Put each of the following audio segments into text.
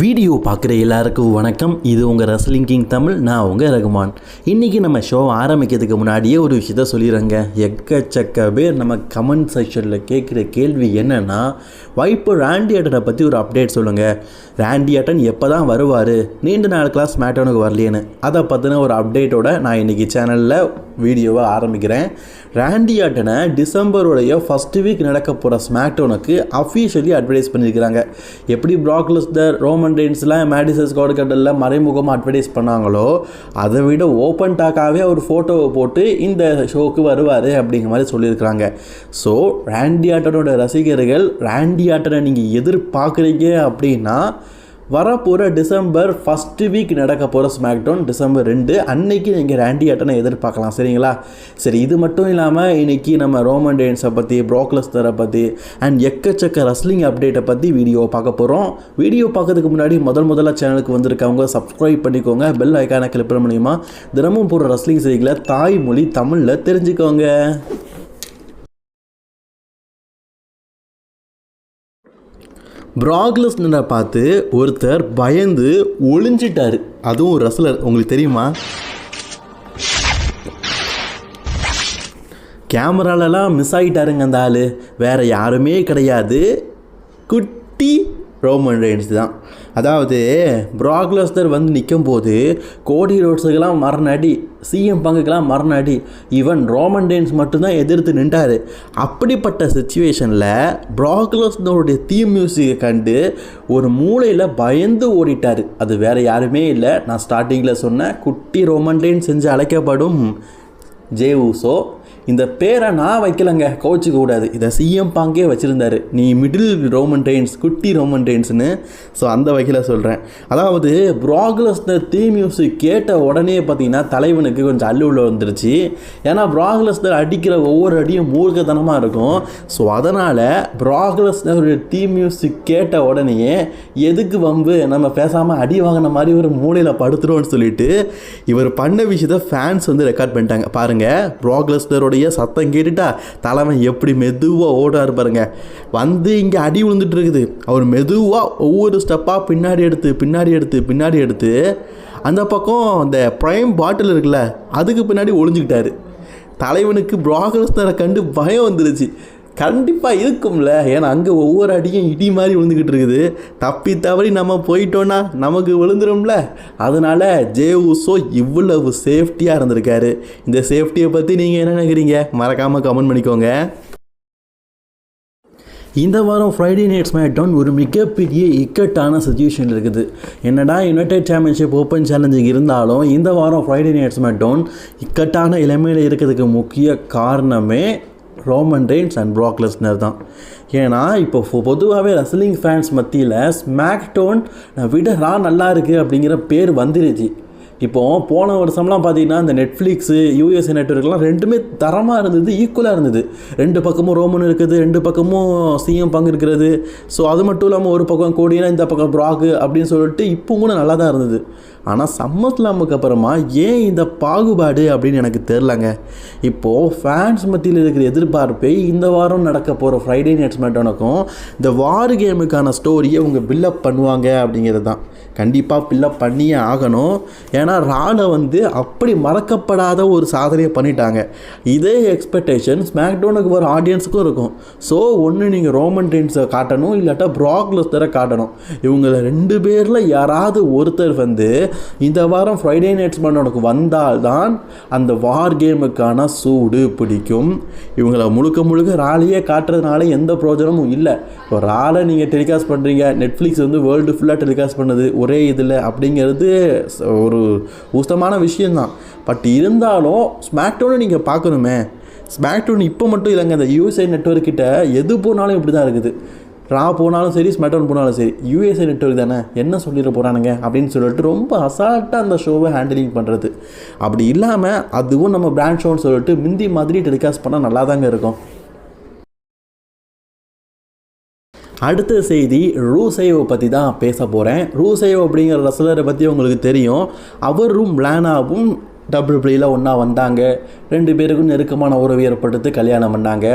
Video பார்க்குற எல்லாருக்கும் வணக்கம். இது உங்கள் ரெஸ்லிங் கிங் தமிழ். நான் உங்கள் ரகுமான். இன்றைக்கி நம்ம ஷோ ஆரம்பிக்கிறதுக்கு முன்னாடியே ஒரு விஷயத்த சொல்லிடுறேங்க. எக்கச்சக்க பேர் நம்ம கமெண்ட் செக்ஷனில் கேட்குற கேள்வி என்னென்னா, வைப்பு ராண்டி ஆட்டனை பற்றி ஒரு அப்டேட் சொல்லுங்கள். ராண்டி ஆட்டன் எப்போ தான் வருவார், நீண்ட நாள் கிளாஸ் மேட்டனுக்கு வரலேன்னு. அதை பற்றின ஒரு அப்டேட்டோட நான் இன்றைக்கி சேனலில் வீடியோவை ஆரம்பிக்கிறேன். ராண்டி ஆட்டனை டிசம்பருடைய ஃபஸ்ட் வீக் நடக்க போகிற ஸ்மாக்டவுனுக்கு அஃபீஷியலி அட்வர்டைஸ் பண்ணியிருக்கிறாங்க. எப்படி பிராக் லெஸ்னர், ரோமன் ரெயின்ஸ்லாம் மேடிசன் ஸ்குவாட் கட்டலில் மறைமுகமாக அட்வர்டைஸ் பண்ணாங்களோ, அதை விட ஓப்பன் டாக்காகவே ஒரு ஃபோட்டோவை போட்டு இந்த ஷோக்கு வருவார் அப்படிங்கிற மாதிரி சொல்லியிருக்கிறாங்க. ஸோ ராண்டி ஆட்டனோட ரசிகர்கள் ராண்டி ஆட்டனை நீங்கள் எதிர்பார்க்குறீங்க அப்படின்னா வரப்போகிற டிசம்பர் ஃபஸ்ட்டு வீக் நடக்க போகிற ஸ்மாக்டவுன் டிசம்பர் 2 அன்னைக்கு நீங்கள் ராண்டி ஆட்டனை எதிர்பார்க்கலாம். சரிங்களா? சரி, இது மட்டும் இல்லாமல் இன்றைக்கி நம்ம ரோமன் ரெயின்ஸை பற்றி, பிராக் லெஸ்னரை பற்றி அண்ட் எக்கச்சக்க ரெஸ்லிங் அப்டேட்டை பற்றி வீடியோ பார்க்க போகிறோம். வீடியோ பார்க்கறதுக்கு முன்னாடி முதல்ல சேனலுக்கு வந்திருக்கவங்க சப்ஸ்கிரைப் பண்ணிக்கோங்க. பெல் ஐக்கானை கிளிக் பண்ண மூலிமா தினமும் போகிற ரெஸ்லிங் செய்திகளை தாய்மொழி தமிழில் தெரிஞ்சுக்கோங்க. பிராக் லெஸ்னரை பார்த்து ஒருத்தர் பயந்து ஒளிஞ்சிட்டார். அதுவும் ஒரு ரெஸ்லர். உங்களுக்கு தெரியுமா? கேமராலலாம் மிஸ் ஆகிட்டாருங்க அந்த ஆள். வேறு யாருமே கிடையாது, குட்டி ரோமன் ரெயின்ஸ் தான். அதாவது பிராக் லெஸ்னர் வந்து நிற்கும் போது கோடி ரோட்ஸுக்கெல்லாம் மரணாடி, சிஎம் பங்குக்கெல்லாம் மரணாடி, ஈவன் ரோமன் ரெயின்ஸ் மட்டும்தான் எதிர்த்து நின்றார். அப்படிப்பட்ட சுச்சுவேஷனில் பிராக் லெஸ்னருடைய தீம் மியூசிக்கை கண்டு ஒரு மூலையில் பயந்து ஓடிட்டார். அது வேறு யாருமே இல்லை, நான் ஸ்டார்டிங்கில் சொன்ன குட்டி ரோமன் ரெயின்ஸ் செஞ்சு அழைக்கப்படும் ஜே ஊசோ. இந்த பேரை நான் வைக்கலைங்க, கோச்சிக்க கூடாது. இதை சிஎம் பாங்கே வச்சுருந்தார். நீ மிடில் ரோமன் ரெயின்ஸ், குட்டி ரோமன் ரெயின்ஸ்னு. ஸோ அந்த வகையில் சொல்கிறேன். அதாவது பிராக் லெஸ்னர் தீம் மியூசிக் கேட்ட உடனே பார்த்தீங்கன்னா தலைவனுக்கு கொஞ்சம் அல்லுள்ள வந்துருச்சு. ஏன்னா பிராக் லெஸ்னர் அடிக்கிற ஒவ்வொரு அடியும் மூர்க்கத்தனமாக இருக்கும். ஸோ அதனால் பிராக் லெஸ்னருடைய தீம் மியூசிக் கேட்ட உடனேயே எதுக்கு வம்பு, நம்ம பேசாமல் அடி வாங்கின மாதிரி ஒரு மூலையில் படுத்துகிறோன்னு சொல்லிட்டு இவர் பண்ண விஷயத்தை ஃபேன்ஸ் வந்து ரெக்கார்ட் பண்ணிட்டாங்க. பாருங்கள், பிராக் லெஸ்னரோட சத்தம் கேட்டுட்டா தலைவன் எப்படி மெதுவாக ஓடாரு பாருங்க. வந்து இங்கே அடி விழுந்துட்டு இருக்குது. அவர் மெதுவாக ஒவ்வொரு ஸ்டெப்பாக பின்னாடி எடுத்து அந்த பக்கம் அந்த ப்ரைம் பாட்டில் இருக்குல்ல, அதுக்கு பின்னாடி ஒளிஞ்சுக்கிட்டாரு. தலைவனுக்கு பிராக் லெஸ்னரை கண்டு பயம் வந்துருச்சு. கண்டிப்பாக இருக்கும்ல, ஏன்னா அங்கே ஒவ்வொரு அடியும் இடி மாதிரி விழுந்துக்கிட்டு இருக்குது. தப்பி தவறி நம்ம போயிட்டோன்னா நமக்கு விழுந்துரும்ல. அதனால் ஜே ஊசோ இவ்வளவு சேஃப்டியாக இருந்திருக்காரு. இந்த சேஃப்டியை பற்றி நீங்கள் என்ன நினைக்கிறீங்க? மறக்காமல் கமெண்ட் பண்ணிக்கோங்க. இந்த வாரம் ஃப்ரைடே நைட் ஸ்மாக்டவுன் ஒரு மிகப்பெரிய இக்கட்டான சுச்சுவேஷன் இருக்குது. என்னடா யுனைடெட் சாம்பியன்ஷிப் ஓப்பன் சேலஞ்சிங் இருந்தாலும் இந்த வாரம் ஃப்ரைடே நைட் ஸ்மாக்டவுன் இக்கட்டான இளமையில் இருக்கிறதுக்கு முக்கிய காரணமே Roman Reigns and Prague Lesnar தான். ஏன்னா இப்போ பொதுவாகவே ரெஸ்லிங் ஃபேன்ஸ் மத்தியில் ஸ்மாக்டவுன் விட ரா நல்லா இருக்குது அப்படிங்கிற பேர் வந்துருச்சு. இப்போது போன வருஷம்லாம் பார்த்தீங்கன்னா இந்த நெட்ஃப்ளிக்ஸு, யூஎஸ்ஏ நெட்வொர்க்லாம் ரெண்டுமே தரமாக இருந்தது, ஈக்குவலாக இருந்தது. ரெண்டு பக்கமும் ரோமன் இருக்குது, ரெண்டு பக்கமும் சிஎம் பங்கு இருக்கிறது. ஸோ அது மட்டும் இல்லாமல் ஒரு பக்கம் கோடினா இந்த பக்கம் பிராக்கு அப்படின்னு சொல்லிட்டு இப்போ கூட நல்லா தான் இருந்தது. ஆனால் சம்மர்ஸ்லாமுக்கு அப்புறமா ஏன் இந்த பாகுபாடு அப்படின்னு எனக்கு தெரிலங்க. இப்போது ஃபேன்ஸ் மத்தியில் இருக்கிற எதிர்பார்ப்பை இந்த வாரம் நடக்க போகிற ஃப்ரைடே நைட் ஸ்மாக்டவுனுக்கும் இந்த வார் கேமுக்கான ஸ்டோரியை அவங்க பில்டப் பண்ணுவாங்க அப்படிங்கிறது தான். கண்டிப்பாக பில்டப் பண்ணியே ஆகணும். ஏன்னா ராணை வந்து அப்படி மறக்கப்படாத ஒரு சாதனையை பண்ணிட்டாங்க. இதே எக்ஸ்பெக்டேஷன் ஸ்மாக்டவுனுக்கு வர ஆடியன்ஸுக்கும் இருக்கும். ஸோ ஒன்று நீங்கள் ரோமன் ரெயின்ஸை காட்டணும், இல்லாட்டா பிராக் லெஸ்னரை காட்டணும். இவங்களை ரெண்டு பேரில் யாராவது ஒருத்தர் வந்து இந்த வாரம் ஃப்ரைடே நைட் ஸ்மாக்டவுனுக்கு வந்தால்தான் அந்த வார் கேமுக்கான சூடு பிடிக்கும். இவங்களை முழுக்க ராலையே காட்டுறதுனால எந்த பிரோஜனமும் இல்லை. இப்போ ராலை நீங்கள் டெலிகாஸ்ட் பண்ணுறீங்க, நெட்ஃப்ளிக்ஸ் வந்து வேர்ல்டு ஃபுல்லாக டெலிகாஸ்ட் பண்ணுது ஒரே இதில் அப்படிங்கிறது ஒரு ஊஸ்தமான விஷயந்தான். பட் இருந்தாலும் ஸ்மாக்டவுனை நீங்கள் பார்க்கணுமே. ஸ்மாக்டவுன் இப்போ மட்டும் இல்லைங்க, அந்த யூஎஸ்ஏ நெட்வொர்க்கிட்ட எது போனாலும் இப்படி தான் இருக்குது. ரா போனாலும் சரி, ஸ்மாக்டவுன் போனாலும் சரி, யூஎஸ்ஏ நெட்வொர்க் தானே, என்ன சொல்லிட போகிறானுங்க அப்படின்னு சொல்லிட்டு ரொம்ப அசால்ட்டாக அந்த ஷோவை ஹேண்டிலிங் பண்ணுறது. அப்படி இல்லாமல் அதுவும் நம்ம பிராண்ட் ஷோன்னு சொல்லிட்டு முந்தி மாதிரி டெலிகாஸ்ட் பண்ணால் நல்லா தாங்க இருக்கும். அடுத்த செய்தி ரூசேவோ பற்றி தான் பேச போகிறேன். ரூசேவோ அப்படிங்கிற ரெஸ்லரை பற்றி உங்களுக்கு தெரியும். அவரும் லானாவும் WWE ஒன்றா வந்தாங்க, 2 பேருக்கும் நெருக்கமான உறவு ஏற்படுத்தி கல்யாணம் பண்ணாங்க.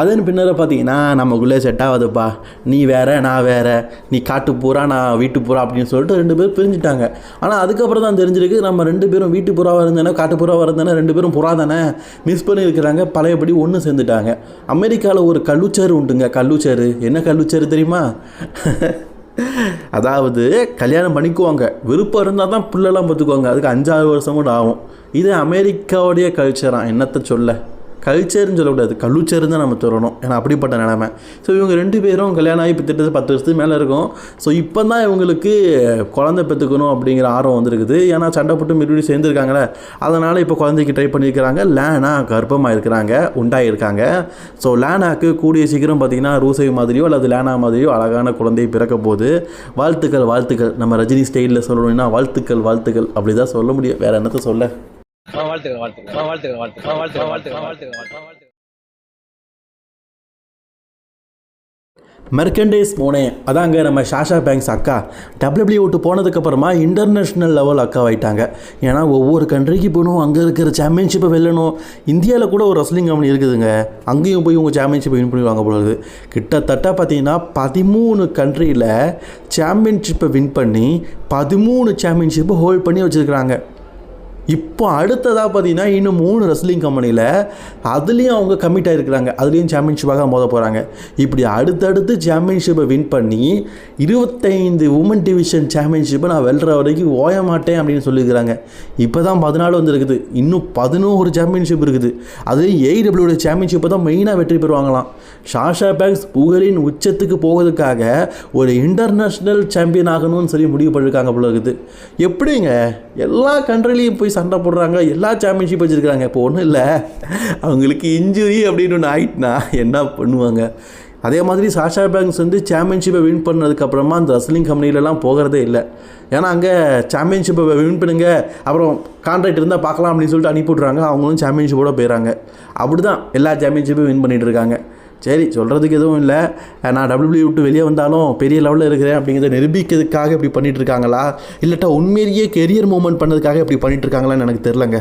அதன் பின்னர் பார்த்தீங்கன்னா நமக்குள்ளே செட் ஆகுதுப்பா, நீ வேற நான் வேற, நீ காட்டு பூரா நான் வீட்டு பூரா அப்படின்னு சொல்லிட்டு 2 பேரும் பிரிஞ்சுட்டாங்க. ஆனால் அதுக்கப்புறம் தான் தெரிஞ்சிருக்கு நம்ம 2 பேரும் வீட்டு புறாவாக இருந்தேன்னா காட்டு புறாவாக இருந்தேன்னா 2 பேரும் புறா தானே, மிஸ் பண்ணி இருக்கிறாங்க. பழையபடி ஒன்று சேர்ந்துட்டாங்க. அமெரிக்காவில் ஒரு கல்லுச்சேறு உண்டுங்க. கல்லுச்சேறு என்ன கல்லுச்சேறு தெரியுமா? அதாவது கல்யாணம் பண்ணிக்குவாங்க, விருப்பம் இருந்தால் தான் பிள்ளைலாம் பார்த்துக்குவாங்க. அதுக்கு 5-6 வருஷம் கூட ஆகும். இது அமெரிக்காவுடைய கல்ச்சராக, என்னத்தை சொல்ல, கல்ச்சர்னு சொல்லக்கூடாது, கல்லுச்சர்னு தான் நம்ம சொல்லணும். ஏன்னா அப்படிப்பட்ட நிலைமை. ஸோ இவங்க 2 பேரும் கல்யாணம் ஆகி இப்போ திட்டத்து 10 வருஷத்துக்கு மேலே இருக்கும். ஸோ இப்போ தான் இவங்களுக்கு குழந்தை பெற்றுக்கணும் அப்படிங்கிற ஆர்வம் வந்துருக்குது. ஏன்னா சண்டை போட்டு மறுபடியும் சேர்ந்துருக்காங்களே, அதனால் இப்போ குழந்தைக்கு ட்ரை பண்ணியிருக்கிறாங்க. லேனா கர்ப்பமாக இருக்கிறாங்க, உண்டாயிருக்காங்க. ஸோ லேனாக்கு கூடிய சீக்கிரம் பார்த்திங்கன்னா ரூசை மாதிரியோ அல்லது லேனா மாதிரியோ அழகான குழந்தை பிறக்க போகுது. வாழ்த்துக்கள் வாழ்த்துக்கள். நம்ம ரஜினி ஸ்டைலில் சொல்லணும்னா வாழ்த்துக்கள் வாழ்த்துக்கள் அப்படி தான் சொல்ல முடியும். வேறு என்னத்தை சொல்ல. மெர்கண்டைஸ் மோனே அதாங்க நம்ம சாஷா பேங்க்ஸ் அக்கா WWE விட்டு போனதுக்கப்புறமா இன்டர்நேஷ்னல் லெவல் அக்கா ஆகிட்டாங்க. ஏன்னா ஒவ்வொரு கண்ட்ரிக்கு போகணும், அங்கே இருக்கிற சாம்பியன்ஷிப்பை வெல்லணும். இந்தியாவில் கூட ஒரு ரெஸ்லிங் கம்பெனி இருக்குதுங்க, அங்கேயும் போய் உங்கள் சாம்பியன்ஷிப்பை வின் பண்ணி வாங்க போகிறது. கிட்டத்தட்ட பார்த்தீங்கன்னா 13 கண்ட்ரியில் சாம்பியன்ஷிப்பை வின் பண்ணி 13 சாம்பியன்ஷிப்பை ஹோல்ட் பண்ணி வச்சுருக்கிறாங்க. இப்போ அடுத்ததாக பார்த்தீங்கன்னா இன்னும் 3 ரெஸ்லிங் கம்பெனியில் அதுலேயும் அவங்க கமிட் ஆகிருக்கிறாங்க, அதுலேயும் சாம்பியன்ஷிப்பாக மோத போகிறாங்க. இப்படி அடுத்தடுத்து சாம்பியன்ஷிப்பை வின் பண்ணி 25 உமன் டிவிஷன் சாம்பியன்ஷிப்பை நான் வெல்ற வரைக்கும் ஓய மாட்டேன் அப்படின்னு சொல்லியிருக்கிறாங்க. இப்போ தான் 14 வந்துருக்குது, இன்னும் 11 சாம்பியன்ஷிப் இருக்குது. அது AEW சாம்பியன்ஷிப்பை தான் மெயினாக வெற்றி பெறுவாங்களாம். சாஷா பேங்க்ஸ் புகழின் உச்சத்துக்கு போவதுக்காக ஒரு இன்டர்நேஷ்னல் சாம்பியன் ஆகணும்னு சொல்லி முடிவு பண்ணியிருக்காங்க போல இருக்குது. எப்படிங்க எல்லா கண்ட்ரிலையும் போய் சண்டை போடுறாங்க, எல்லா சாம்பியன்ஷிப் வச்சுருக்காங்க. இப்போ ஒன்றும் இல்லை, அவங்களுக்கு இன்ஜுரி அப்படின்னு ஒன்று ஆகிட்டுனா என்ன பண்ணுவாங்க. அதே மாதிரி சாஷா பேங்க்ஸ் வந்து சாம்பியன்ஷிப்பை வின் பண்ணதுக்கப்புறமா அந்த ரெஸ்லிங் கம்பெனிலலாம் போகிறதே இல்லை. ஏன்னா அங்கே சாம்பியன்ஷிப்பை வின் பண்ணுங்க, அப்புறம் கான்ட்ராக்ட் இருந்தால் பார்க்கலாம் அப்படின்னு சொல்லிட்டு அனுப்பிவிட்றாங்க. அவங்களும் சாம்பியன்ஷிப்போடு போயிடறாங்க. அப்படி தான் எல்லா சாம்பியன்ஷிப்பையும் வின் பண்ணிகிட்டு இருக்காங்க. சரி, சொல்கிறதுக்கு எதுவும் இல்லை. நான் WWE விட்டு வெளியே வந்தாலும் பெரிய லெவலில் இருக்கிறேன் அப்படிங்கிறத நிரூபிக்கிறதுக்காக இப்படி பண்ணிகிட்ருக்காங்களா, இல்லாட்டா உண்மையிலேயே கெரியர் மூவ்மெண்ட் பண்ணதுக்காக இப்படி பண்ணிகிட்ருக்காங்களான்னு எனக்கு தெரிலங்க.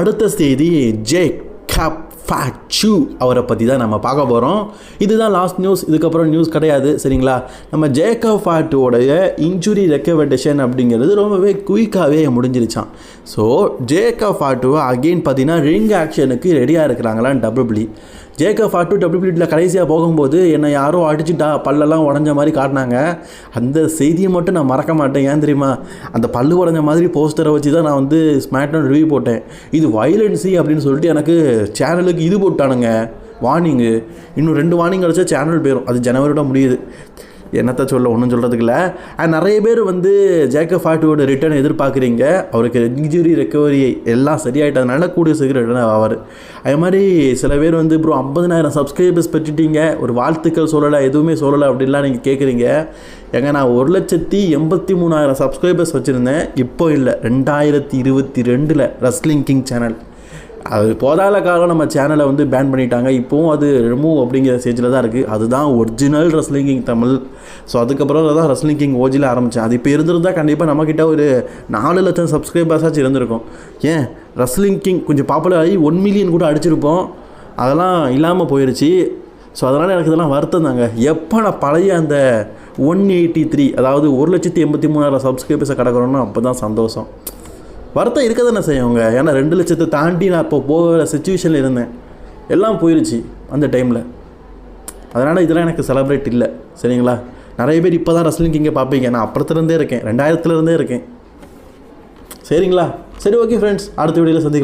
அடுத்த செய்தி ஜேக்கப் ஃபாட்டு அவரை பற்றி தான் நம்ம பார்க்க போகிறோம். இதுதான் லாஸ்ட் நியூஸ், இதுக்கப்புறம் நியூஸ் கிடையாது, சரிங்களா. நம்ம ஜேக்கப் ஃபாட்டுவோடைய இன்ஜுரி ரெக்கவர்டேஷன் அப்படிங்கிறது ரொம்பவே குயிக்காகவே முடிஞ்சிருச்சான். ஸோ ஜேக்கப் ஃபாட்டுவை அகெயின் பார்த்தீங்கன்னா ரிங் ஆக்ஷனுக்கு ரெடியாக இருக்கிறாங்களான்னு WWE. ஜேக்கப் ஃபாட்டு WWE கடைசியாக போகும்போது என்னை யாரோ அடிச்சுட்டா, பல்லெல்லாம் உடஞ்ச மாதிரி காட்டினாங்க. அந்த செய்தியை மட்டும் நான் மறக்க மாட்டேன். ஏன் தெரியுமா, அந்த பல்லு உடஞ்ச மாதிரி போஸ்டரை வச்சு தான் நான் வந்து ஸ்மாக்டவுன் ரிவ்யூ போட்டேன். இது வயலன்ஸி அப்படின்னு சொல்லிட்டு எனக்கு சேனலுக்கு இது போட்டானுங்க வார்னிங்கு. இன்னும் 2 வார்னிங் கிடச்சா சேனல் போயிடும். அது ஜனவரியோட முடியுது. என்னத்தை சொல்ல, ஒன்றும் சொல்கிறதுக்கு இல்லை. நிறைய பேர் வந்து ஜேக்கப் ஃபாட்டுவோட ரிட்டர்ன் எதிர்பார்க்குறீங்க. அவருக்கு இன்ஜுரி ரெக்கவரி எல்லாம் சரியாயிட்டதுனால கூடிய சீக்கிரம் ரிட்டர்ன் ஆவார். அது மாதிரி சில பேர் வந்து ப்ரோ 50,000 சப்ஸ்கிரைபர்ஸ் பெற்றுட்டீங்க, ஒரு வாழ்த்துக்கள் சொல்லலை, எதுவுமே சொல்லலை அப்படின்லாம் நீங்கள் கேட்குறீங்க. ஏங்க நான் 1,83,000 சப்ஸ்கிரைபர்ஸ் வச்சுருந்தேன். இப்போ இல்லை, 2022 ரெஸ்லிங் கிங் சேனல். அது போதாத காலம் நம்ம சேனலை வந்து பேன் பண்ணிட்டாங்க. இப்போவும் அது ரிமூவ் அப்படிங்கிற ஸ்டேஜில் தான் இருக்குது. அதுதான் original wrestling king Tamil. So அதுக்கப்புறம் தான் ரெஸ்லிங் கிங் ஓஜியில் ஆரம்பித்தேன். அது இப்போ இருந்திருந்தால் கண்டிப்பாக நம்மக்கிட்ட ஒரு 4 லட்சம் சப்ஸ்கிரைபர்ஸாச்சும் இருந்திருக்கும். ஏன் ரெஸ்லிங் கிங் கொஞ்சம் பாப்புலர் ஆகி 1 மில்லியன் கூட அடிச்சிருப்போம். அதெல்லாம் இல்லாமல் போயிடுச்சு. ஸோ அதனால் எனக்கு இதெல்லாம் வருத்தம் தாங்க. எப்போ நான் பழைய அந்த 183 அதாவது 1,83,000 சப்ஸ்கிரைபர்ஸை கிடக்கிறோன்னா அப்போ தான் சந்தோஷம். வருத்தம் இருக்க தானே செய்யுங்க. ஏன்னா 2 லட்சத்தை தாண்டி நான் இப்போ போகிற சிச்சுவேஷனில் இருந்தேன். எல்லாம் போயிடுச்சு அந்த டைமில். அதனால் இதெல்லாம் எனக்கு செலிப்ரேட் இல்லை, சரிங்களா. நிறைய பேர் இப்போ தான் ரெஸ்லிங் கிங்கை பார்ப்பீங்க. நான் அப்புறத்துலேருந்தே இருக்கேன், 2000 இருக்கேன், சரிங்களா. சரி, ஓகே ஃப்ரெண்ட்ஸ், அடுத்த வீடியோவில் சந்திக்கலாம்.